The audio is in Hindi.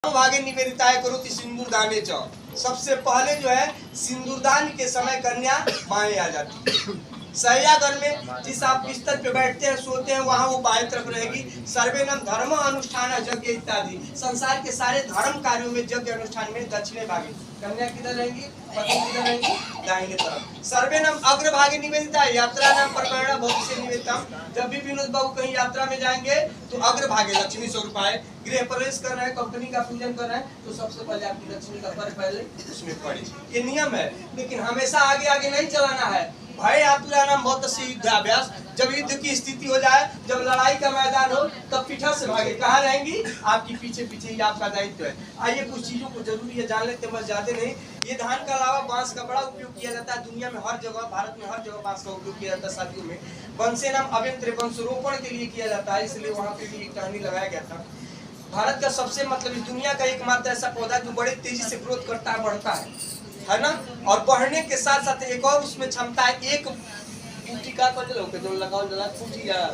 भागे निवेदिताय करो सिंदूरदाने च। सबसे पहले जो है सिंदूरदान के समय कन्या माए आ जाती है। शय्यागृह में जिस आप बिस्तर पे बैठते हैं सोते हैं वहाँ वो बाएं तरफ रहेगी। सर्वेनम धर्म अनुष्ठान यज्ञ इत्यादि संसार के सारे धर्म कार्यों में यज्ञ अनुष्ठान में दक्षिणे भागे कन्या किधर रहेंगी, पति किधर रहेंगी, दाहिने तरफ। सर्वेनम अग्रभागे निवेदिता यात्रा नाम प्रकरण बहुत से निवेदिता। जब भी विनोद बाबू कहीं यात्रा में जाएंगे तो अग्रभागे लक्ष्मी स्वरूप आए। गृह प्रवेश कर रहे हैं, कंपनी का पूजन कर रहे हैं तो सबसे पहले आपकी लक्ष्मी का पर पहले उसमें पड़े। ये नियम है, लेकिन हमेशा आगे आगे नहीं चलाना है। भय आतुरा नाम बहुत सी युद्धाभ्यास। जब युद्ध की स्थिति हो जाए, जब लड़ाई का मैदान हो, तब पीछा से भागे। कहाँ रहेंगी? आपकी पीछे पीछे ही आपका दायित्व है। आइए कुछ चीजों को जरूरी है जान लेते, बस ज्यादा नहीं। ये धान का अलावा बांस का बड़ा उपयोग किया जाता है दुनिया में हर जगह, भारत में हर जगह बांस का उपयोग किया जाता है। शादियों में वंशे नाम अव्यंत्र वंशरोपण के लिए किया जाता है, इसलिए वहाँ पे भी एक टहनी लगाया गया था। भारत का सबसे मतलब इस दुनिया का एकमात्र ऐसा पौधा जो बड़े तेजी से ग्रोथ करता है, बढ़ता है ना। और बढ़ने के साथ साथ एक और उसमें क्षमता है, एक फूटी का जो लगाओ फूटी जा